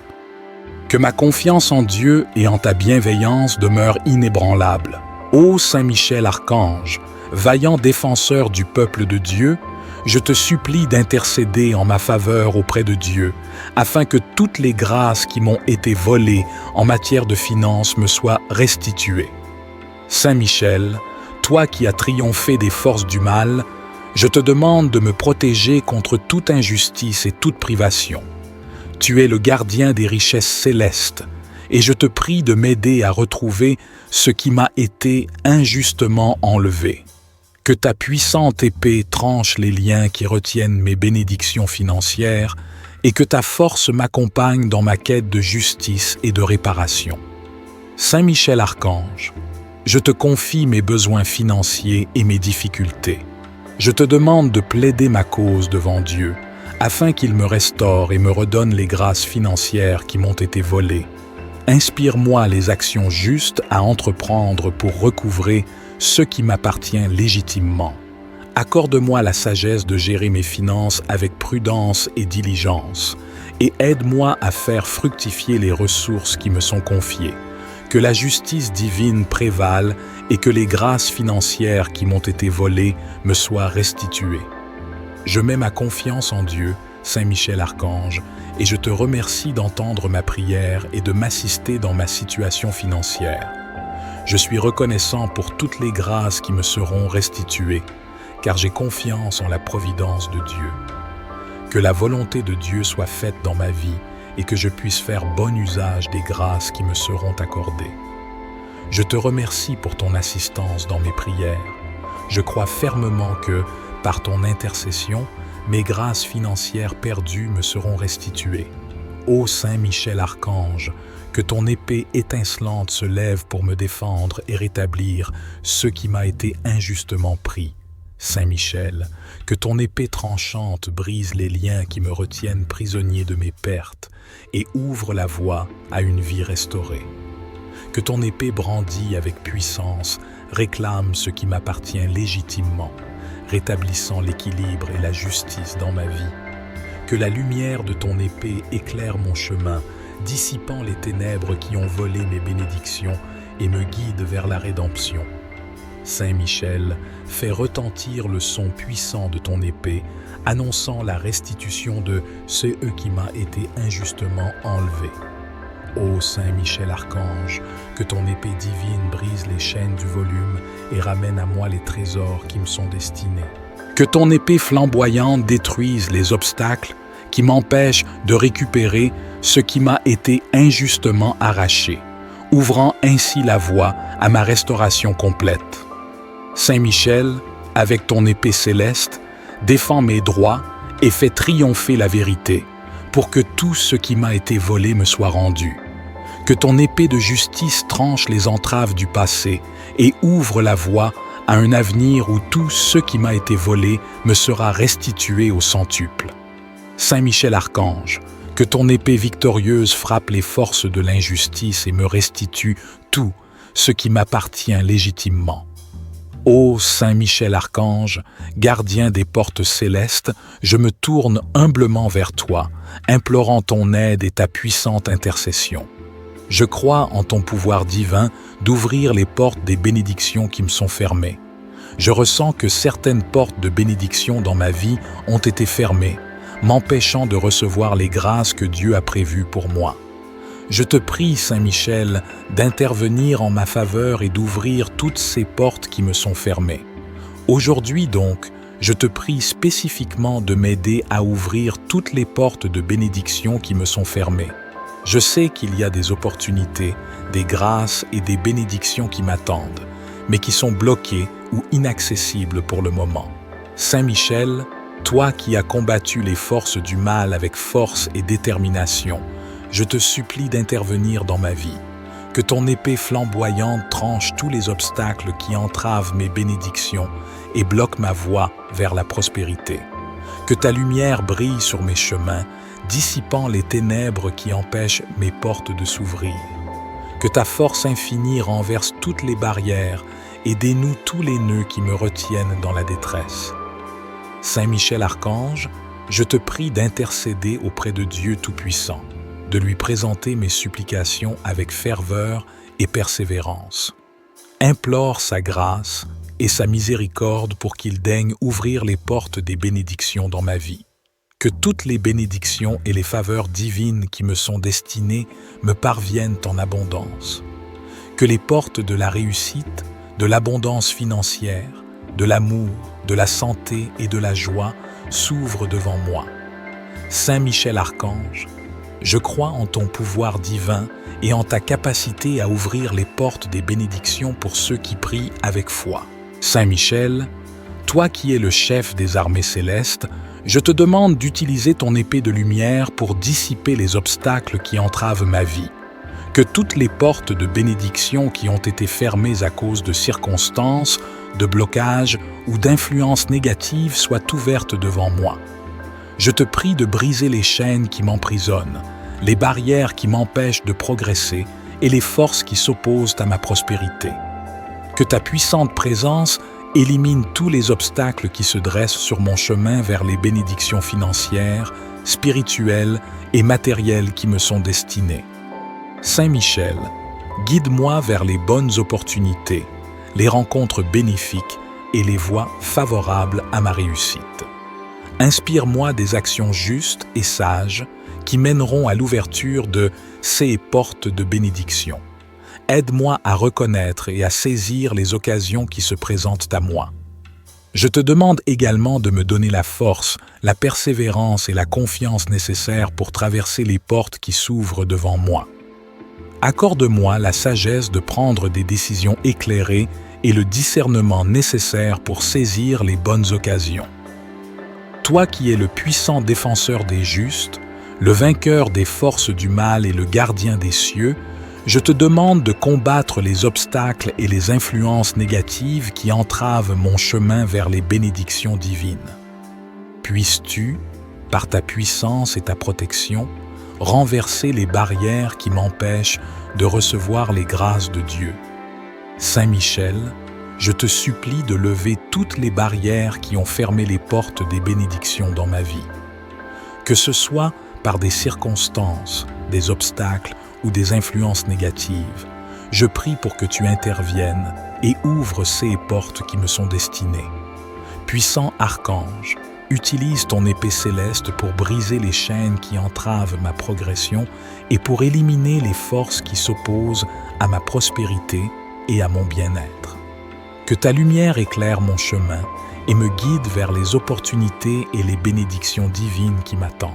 Que ma confiance en Dieu et en ta bienveillance demeure inébranlable. Ô Saint Michel Archange, vaillant défenseur du peuple de Dieu, je te supplie d'intercéder en ma faveur auprès de Dieu, afin que toutes les grâces qui m'ont été volées en matière de finances me soient restituées. Saint Michel, toi qui as triomphé des forces du mal, je te demande de me protéger contre toute injustice et toute privation. Tu es le gardien des richesses célestes, et je te prie de m'aider à retrouver ce qui m'a été injustement enlevé. Que ta puissante épée tranche les liens qui retiennent mes bénédictions financières et que ta force m'accompagne dans ma quête de justice et de réparation. Saint Michel Archange, je te confie mes besoins financiers et mes difficultés. Je te demande de plaider ma cause devant Dieu, afin qu'il me restaure et me redonne les grâces financières qui m'ont été volées. Inspire-moi les actions justes à entreprendre pour recouvrer ce qui m'appartient légitimement. Accorde-moi la sagesse de gérer mes finances avec prudence et diligence, et aide-moi à faire fructifier les ressources qui me sont confiées. Que la justice divine prévale et que les grâces financières qui m'ont été volées me soient restituées. Je mets ma confiance en Dieu, Saint Michel Archange, et je te remercie d'entendre ma prière et de m'assister dans ma situation financière. Je suis reconnaissant pour toutes les grâces qui me seront restituées, car j'ai confiance en la providence de Dieu. Que la volonté de Dieu soit faite dans ma vie et que je puisse faire bon usage des grâces qui me seront accordées. Je te remercie pour ton assistance dans mes prières. Je crois fermement que, par ton intercession, mes grâces financières perdues me seront restituées. Ô Saint Michel Archange, que ton épée étincelante se lève pour me défendre et rétablir ce qui m'a été injustement pris. Saint Michel, que ton épée tranchante brise les liens qui me retiennent prisonnier de mes pertes et ouvre la voie à une vie restaurée. Que ton épée brandie avec puissance réclame ce qui m'appartient légitimement, rétablissant l'équilibre et la justice dans ma vie. Que la lumière de ton épée éclaire mon chemin, dissipant les ténèbres qui ont volé mes bénédictions et me guide vers la rédemption. Saint Michel, fais retentir le son puissant de ton épée, annonçant la restitution de ce qui m'a été injustement enlevé. Ô Saint Michel Archange, que ton épée divine brise les chaînes du volume et ramène à moi les trésors qui me sont destinés. Que ton épée flamboyante détruise les obstacles qui m'empêchent de récupérer ce qui m'a été injustement arraché, ouvrant ainsi la voie à ma restauration complète. Saint Michel, avec ton épée céleste, défends mes droits et fais triompher la vérité, pour que tout ce qui m'a été volé me soit rendu. Que ton épée de justice tranche les entraves du passé et ouvre la voie à un avenir où tout ce qui m'a été volé me sera restitué au centuple. Saint Michel Archange, que ton épée victorieuse frappe les forces de l'injustice et me restitue tout ce qui m'appartient légitimement. Ô Saint Michel Archange, gardien des portes célestes, je me tourne humblement vers toi, implorant ton aide et ta puissante intercession. Je crois en ton pouvoir divin d'ouvrir les portes des bénédictions qui me sont fermées. Je ressens que certaines portes de bénédiction dans ma vie ont été fermées, m'empêchant de recevoir les grâces que Dieu a prévues pour moi. Je te prie, Saint Michel, d'intervenir en ma faveur et d'ouvrir toutes ces portes qui me sont fermées. Aujourd'hui donc, je te prie spécifiquement de m'aider à ouvrir toutes les portes de bénédiction qui me sont fermées. Je sais qu'il y a des opportunités, des grâces et des bénédictions qui m'attendent, mais qui sont bloquées ou inaccessibles pour le moment. Saint Michel, toi qui as combattu les forces du mal avec force et détermination, je te supplie d'intervenir dans ma vie. Que ton épée flamboyante tranche tous les obstacles qui entravent mes bénédictions et bloquent ma voie vers la prospérité. Que ta lumière brille sur mes chemins, dissipant les ténèbres qui empêchent mes portes de s'ouvrir. Que ta force infinie renverse toutes les barrières et dénoue tous les nœuds qui me retiennent dans la détresse. Saint Michel Archange, je te prie d'intercéder auprès de Dieu Tout-Puissant, de lui présenter mes supplications avec ferveur et persévérance. Implore sa grâce et sa miséricorde pour qu'il daigne ouvrir les portes des bénédictions dans ma vie. Que toutes les bénédictions et les faveurs divines qui me sont destinées me parviennent en abondance. Que les portes de la réussite, de l'abondance financière, de l'amour, de la santé et de la joie s'ouvrent devant moi. Saint Michel Archange, je crois en ton pouvoir divin et en ta capacité à ouvrir les portes des bénédictions pour ceux qui prient avec foi. Saint Michel, toi qui es le chef des armées célestes, je te demande d'utiliser ton épée de lumière pour dissiper les obstacles qui entravent ma vie. Que toutes les portes de bénédiction qui ont été fermées à cause de circonstances, de blocages ou d'influences négatives soient ouvertes devant moi. Je te prie de briser les chaînes qui m'emprisonnent, les barrières qui m'empêchent de progresser et les forces qui s'opposent à ma prospérité. Que ta puissante présence élimine tous les obstacles qui se dressent sur mon chemin vers les bénédictions financières, spirituelles et matérielles qui me sont destinées. Saint Michel, guide-moi vers les bonnes opportunités, les rencontres bénéfiques et les voies favorables à ma réussite. Inspire-moi des actions justes et sages qui mèneront à l'ouverture de ces portes de bénédiction. Aide-moi à reconnaître et à saisir les occasions qui se présentent à moi. Je te demande également de me donner la force, la persévérance et la confiance nécessaires pour traverser les portes qui s'ouvrent devant moi. Accorde-moi la sagesse de prendre des décisions éclairées et le discernement nécessaire pour saisir les bonnes occasions. Toi qui es le puissant défenseur des justes, le vainqueur des forces du mal et le gardien des cieux, je te demande de combattre les obstacles et les influences négatives qui entravent mon chemin vers les bénédictions divines. Puisses-tu, par ta puissance et ta protection, renverser les barrières qui m'empêchent de recevoir les grâces de Dieu. Saint Michel, je te supplie de lever toutes les barrières qui ont fermé les portes des bénédictions dans ma vie. Que ce soit par des circonstances, des obstacles ou des influences négatives, je prie pour que tu interviennes et ouvres ces portes qui me sont destinées. Puissant archange, utilise ton épée céleste pour briser les chaînes qui entravent ma progression et pour éliminer les forces qui s'opposent à ma prospérité et à mon bien-être. Que ta lumière éclaire mon chemin et me guide vers les opportunités et les bénédictions divines qui m'attendent.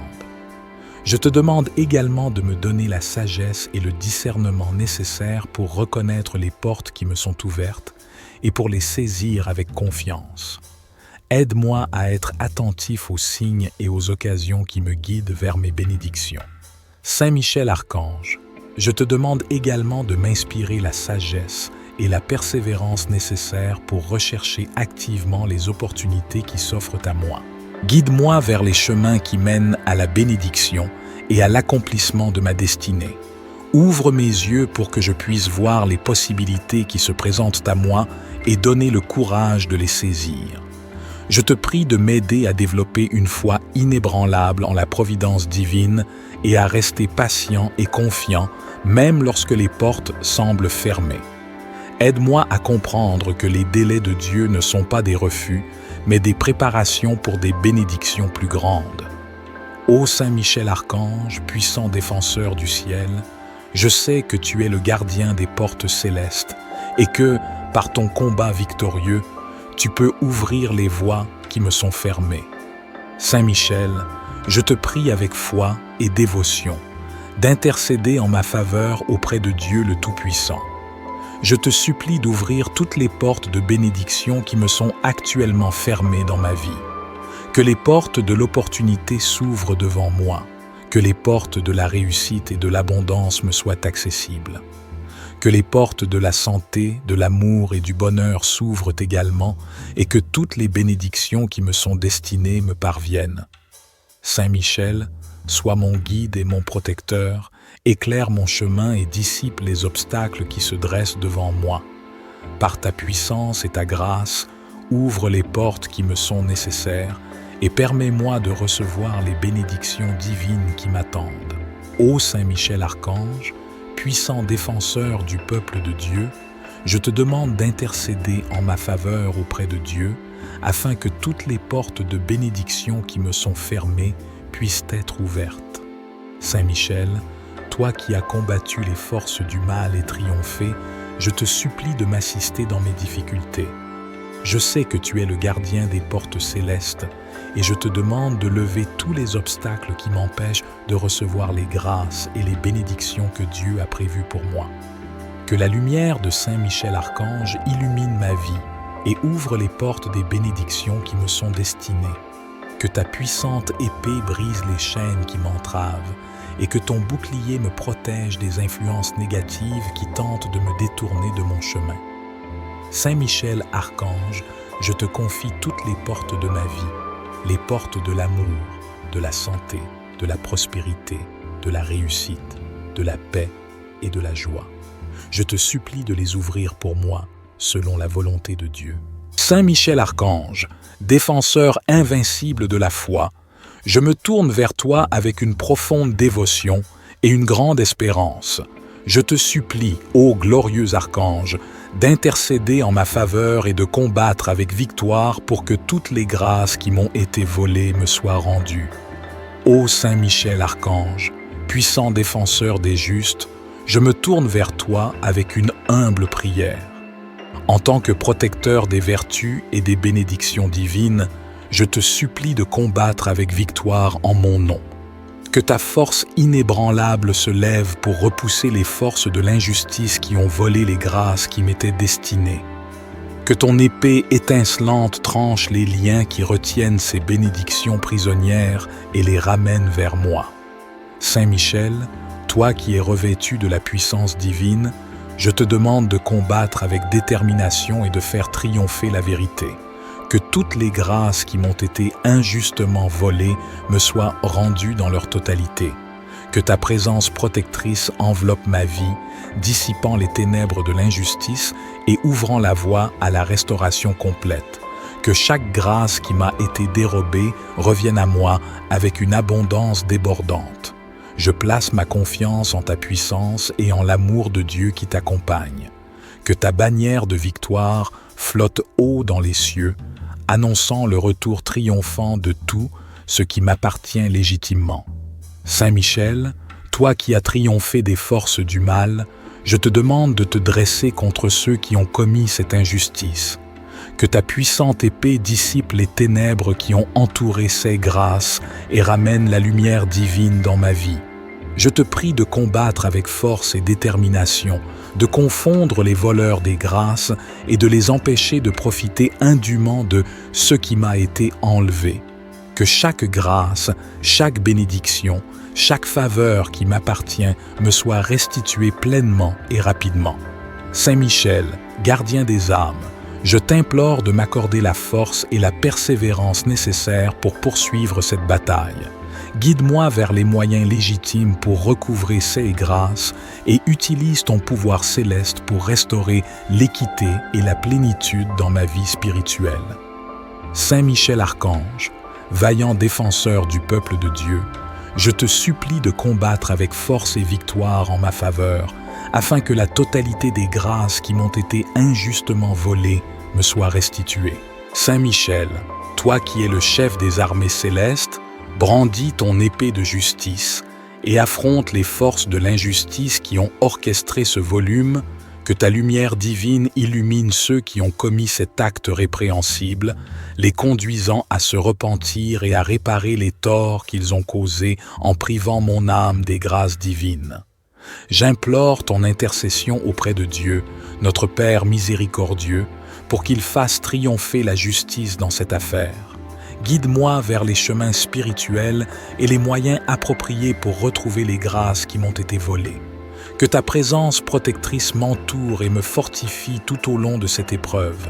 Je te demande également de me donner la sagesse et le discernement nécessaires pour reconnaître les portes qui me sont ouvertes et pour les saisir avec confiance. Aide-moi à être attentif aux signes et aux occasions qui me guident vers mes bénédictions. Saint Michel Archange, je te demande également de m'inspirer la sagesse et la persévérance nécessaires pour rechercher activement les opportunités qui s'offrent à moi. Guide-moi vers les chemins qui mènent à la bénédiction et à l'accomplissement de ma destinée. Ouvre mes yeux pour que je puisse voir les possibilités qui se présentent à moi et donner le courage de les saisir. Je te prie de m'aider à développer une foi inébranlable en la providence divine et à rester patient et confiant, même lorsque les portes semblent fermées. Aide-moi à comprendre que les délais de Dieu ne sont pas des refus, mais des préparations pour des bénédictions plus grandes. Ô Saint Michel Archange, puissant défenseur du ciel, je sais que tu es le gardien des portes célestes et que, par ton combat victorieux, tu peux ouvrir les voies qui me sont fermées. Saint Michel, je te prie avec foi et dévotion d'intercéder en ma faveur auprès de Dieu le Tout-Puissant. Je te supplie d'ouvrir toutes les portes de bénédiction qui me sont actuellement fermées dans ma vie. Que les portes de l'opportunité s'ouvrent devant moi, que les portes de la réussite et de l'abondance me soient accessibles. Que les portes de la santé, de l'amour et du bonheur s'ouvrent également et que toutes les bénédictions qui me sont destinées me parviennent. Saint Michel, sois mon guide et mon protecteur, éclaire mon chemin et dissipe les obstacles qui se dressent devant moi. Par ta puissance et ta grâce, ouvre les portes qui me sont nécessaires et permets-moi de recevoir les bénédictions divines qui m'attendent. Ô Saint Michel Archange, puissant défenseur du peuple de Dieu, je te demande d'intercéder en ma faveur auprès de Dieu, afin que toutes les portes de bénédiction qui me sont fermées puissent être ouvertes. Saint Michel, toi qui as combattu les forces du mal et triomphé, je te supplie de m'assister dans mes difficultés. Je sais que tu es le gardien des portes célestes et je te demande de lever tous les obstacles qui m'empêchent de recevoir les grâces et les bénédictions que Dieu a prévues pour moi. Que la lumière de Saint Michel Archange illumine ma vie et ouvre les portes des bénédictions qui me sont destinées. Que ta puissante épée brise les chaînes qui m'entravent et que ton bouclier me protège des influences négatives qui tentent de me détourner de mon chemin. Saint Michel Archange, je te confie toutes les portes de ma vie, les portes de l'amour, de la santé, de la prospérité, de la réussite, de la paix et de la joie. Je te supplie de les ouvrir pour moi, selon la volonté de Dieu. Saint Michel Archange, défenseur invincible de la foi, je me tourne vers toi avec une profonde dévotion et une grande espérance. Je te supplie, ô glorieux archange, d'intercéder en ma faveur et de combattre avec victoire pour que toutes les grâces qui m'ont été volées me soient rendues. Ô Saint Michel Archange, puissant défenseur des justes, je me tourne vers toi avec une humble prière. En tant que protecteur des vertus et des bénédictions divines, je te supplie de combattre avec victoire en mon nom. Que ta force inébranlable se lève pour repousser les forces de l'injustice qui ont volé les grâces qui m'étaient destinées. Que ton épée étincelante tranche les liens qui retiennent ces bénédictions prisonnières et les ramène vers moi. Saint Michel, toi qui es revêtu de la puissance divine, je te demande de combattre avec détermination et de faire triompher la vérité. Que toutes les grâces qui m'ont été injustement volées me soient rendues dans leur totalité. Que ta présence protectrice enveloppe ma vie, dissipant les ténèbres de l'injustice et ouvrant la voie à la restauration complète. Que chaque grâce qui m'a été dérobée revienne à moi avec une abondance débordante. Je place ma confiance en ta puissance et en l'amour de Dieu qui t'accompagne. Que ta bannière de victoire flotte haut dans les cieux, annonçant le retour triomphant de tout ce qui m'appartient légitimement. Saint Michel, toi qui as triomphé des forces du mal, je te demande de te dresser contre ceux qui ont commis cette injustice. Que ta puissante épée dissipe les ténèbres qui ont entouré ces grâces et ramène la lumière divine dans ma vie. Je te prie de combattre avec force et détermination, de confondre les voleurs des grâces et de les empêcher de profiter indûment de ce qui m'a été enlevé. Que chaque grâce, chaque bénédiction, chaque faveur qui m'appartient me soit restituée pleinement et rapidement. Saint Michel, gardien des âmes, je t'implore de m'accorder la force et la persévérance nécessaires pour poursuivre cette bataille. Guide-moi vers les moyens légitimes pour recouvrer ces grâces et utilise ton pouvoir céleste pour restaurer l'équité et la plénitude dans ma vie spirituelle. Saint Michel Archange, vaillant défenseur du peuple de Dieu, je te supplie de combattre avec force et victoire en ma faveur, afin que la totalité des grâces qui m'ont été injustement volées me soit restituée. Saint Michel, toi qui es le chef des armées célestes, brandis ton épée de justice et affronte les forces de l'injustice qui ont orchestré ce volume, que ta lumière divine illumine ceux qui ont commis cet acte répréhensible, les conduisant à se repentir et à réparer les torts qu'ils ont causés en privant mon âme des grâces divines. J'implore ton intercession auprès de Dieu, notre Père miséricordieux, pour qu'il fasse triompher la justice dans cette affaire. Guide-moi vers les chemins spirituels et les moyens appropriés pour retrouver les grâces qui m'ont été volées. Que ta présence protectrice m'entoure et me fortifie tout au long de cette épreuve.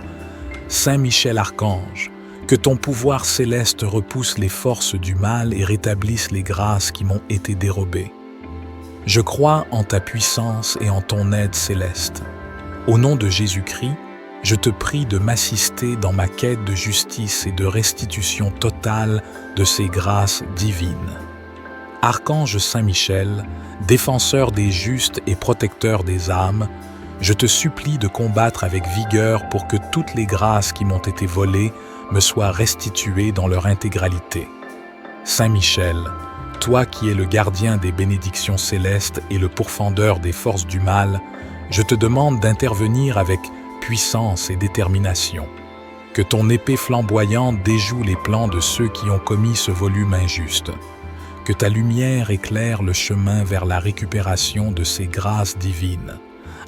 Saint Michel Archange, que ton pouvoir céleste repousse les forces du mal et rétablisse les grâces qui m'ont été dérobées. Je crois en ta puissance et en ton aide céleste. Au nom de Jésus-Christ, je te prie de m'assister dans ma quête de justice et de restitution totale de ces grâces divines. Archange Saint Michel, défenseur des justes et protecteur des âmes, je te supplie de combattre avec vigueur pour que toutes les grâces qui m'ont été volées me soient restituées dans leur intégralité. Saint Michel, toi qui es le gardien des bénédictions célestes et le pourfendeur des forces du mal, je te demande d'intervenir avec puissance et détermination. Que ton épée flamboyante déjoue les plans de ceux qui ont commis ce volume injuste. Que ta lumière éclaire le chemin vers la récupération de ces grâces divines.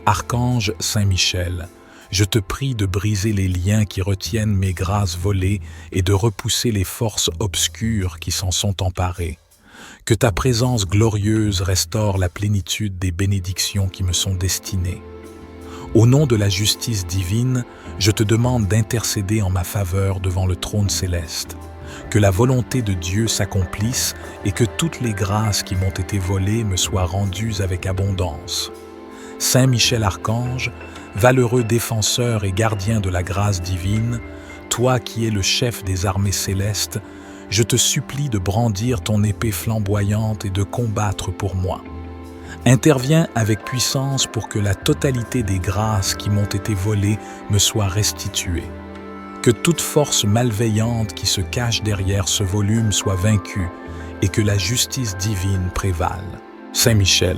Archange Saint Michel, je te prie de briser les liens qui retiennent mes grâces volées et de repousser les forces obscures qui s'en sont emparées. Que ta présence glorieuse restaure la plénitude des bénédictions qui me sont destinées. Au nom de la justice divine, je te demande d'intercéder en ma faveur devant le trône céleste. Que la volonté de Dieu s'accomplisse et que toutes les grâces qui m'ont été volées me soient rendues avec abondance. Saint Michel Archange, valeureux défenseur et gardien de la grâce divine, toi qui es le chef des armées célestes, je te supplie de brandir ton épée flamboyante et de combattre pour moi. Interviens avec puissance pour que la totalité des grâces qui m'ont été volées me soit restituée. Que toute force malveillante qui se cache derrière ce volume soit vaincue et que la justice divine prévale. Saint Michel,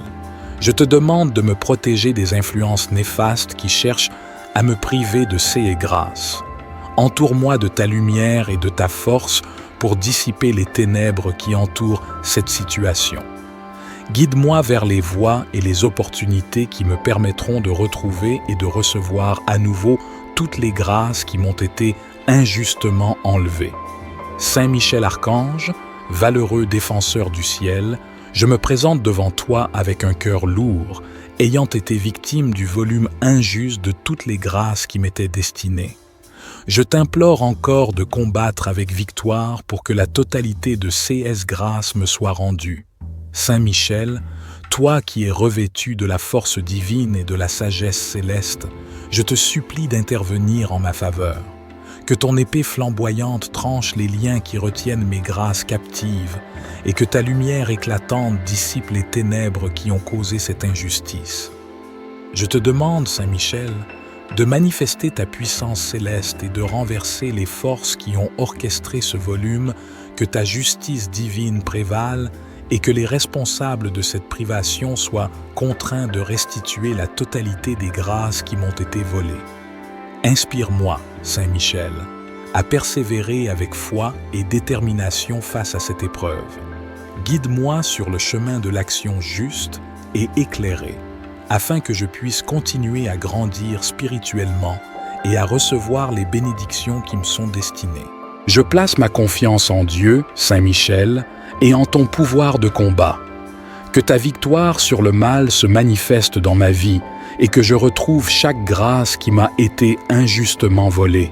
je te demande de me protéger des influences néfastes qui cherchent à me priver de ces grâces. Entoure-moi de ta lumière et de ta force pour dissiper les ténèbres qui entourent cette situation. Guide-moi vers les voies et les opportunités qui me permettront de retrouver et de recevoir à nouveau toutes les grâces qui m'ont été injustement enlevées. Saint Michel Archange, valeureux défenseur du ciel, je me présente devant toi avec un cœur lourd, ayant été victime du volume injuste de toutes les grâces qui m'étaient destinées. Je t'implore encore de combattre avec victoire pour que la totalité de ces grâces me soit rendue. Saint Michel, toi qui es revêtu de la force divine et de la sagesse céleste, je te supplie d'intervenir en ma faveur. Que ton épée flamboyante tranche les liens qui retiennent mes grâces captives et que ta lumière éclatante dissipe les ténèbres qui ont causé cette injustice. Je te demande, Saint Michel, de manifester ta puissance céleste et de renverser les forces qui ont orchestré ce volume, que ta justice divine prévale et que les responsables de cette privation soient contraints de restituer la totalité des grâces qui m'ont été volées. Inspire-moi, Saint Michel, à persévérer avec foi et détermination face à cette épreuve. Guide-moi sur le chemin de l'action juste et éclairée, afin que je puisse continuer à grandir spirituellement et à recevoir les bénédictions qui me sont destinées. Je place ma confiance en Dieu, Saint Michel, et en ton pouvoir de combat. Que ta victoire sur le mal se manifeste dans ma vie et que je retrouve chaque grâce qui m'a été injustement volée.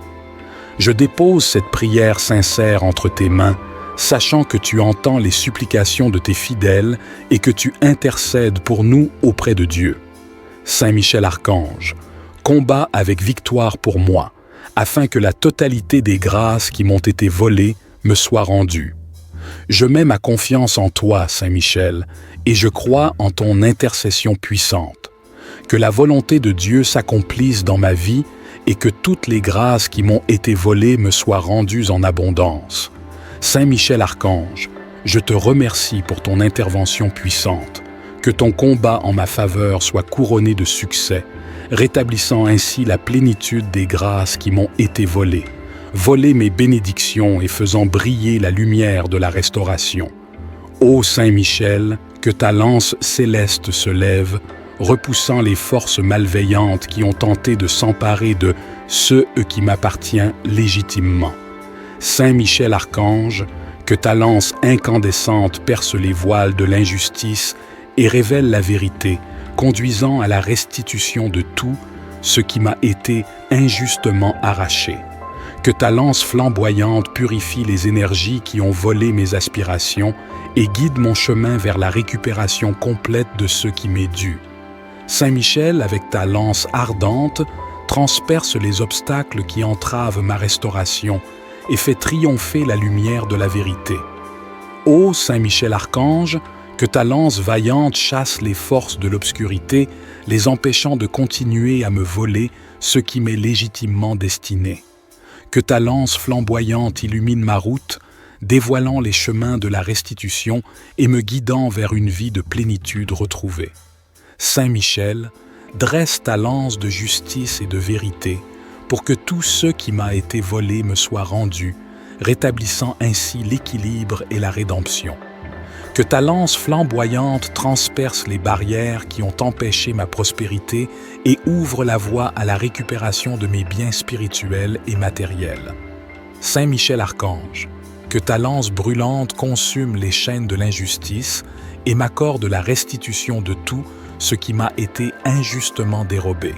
Je dépose cette prière sincère entre tes mains, sachant que tu entends les supplications de tes fidèles et que tu intercèdes pour nous auprès de Dieu. Saint Michel Archange, combat avec victoire pour moi, afin que la totalité des grâces qui m'ont été volées me soit rendue. Je mets ma confiance en toi, Saint Michel, et je crois en ton intercession puissante. Que la volonté de Dieu s'accomplisse dans ma vie et que toutes les grâces qui m'ont été volées me soient rendues en abondance. Saint Michel Archange, je te remercie pour ton intervention puissante. Que ton combat en ma faveur soit couronné de succès, rétablissant ainsi la plénitude des grâces qui m'ont été volées. Voler mes bénédictions et faisant briller la lumière de la restauration. Ô Saint Michel, que ta lance céleste se lève, repoussant les forces malveillantes qui ont tenté de s'emparer de ce qui m'appartient légitimement. Saint Michel Archange, que ta lance incandescente perce les voiles de l'injustice et révèle la vérité, conduisant à la restitution de tout ce qui m'a été injustement arraché. Que ta lance flamboyante purifie les énergies qui ont volé mes aspirations et guide mon chemin vers la récupération complète de ce qui m'est dû. Saint Michel, avec ta lance ardente, transperce les obstacles qui entravent ma restauration et fait triompher la lumière de la vérité. Ô Saint Michel Archange, que ta lance vaillante chasse les forces de l'obscurité, les empêchant de continuer à me voler ce qui m'est légitimement destiné. Que ta lance flamboyante illumine ma route, dévoilant les chemins de la restitution et me guidant vers une vie de plénitude retrouvée. Saint Michel, dresse ta lance de justice et de vérité pour que tout ce qui m'a été volé me soit rendu, rétablissant ainsi l'équilibre et la rédemption. Que ta lance flamboyante transperce les barrières qui ont empêché ma prospérité et ouvre la voie à la récupération de mes biens spirituels et matériels. Saint Michel Archange, que ta lance brûlante consume les chaînes de l'injustice et m'accorde la restitution de tout ce qui m'a été injustement dérobé.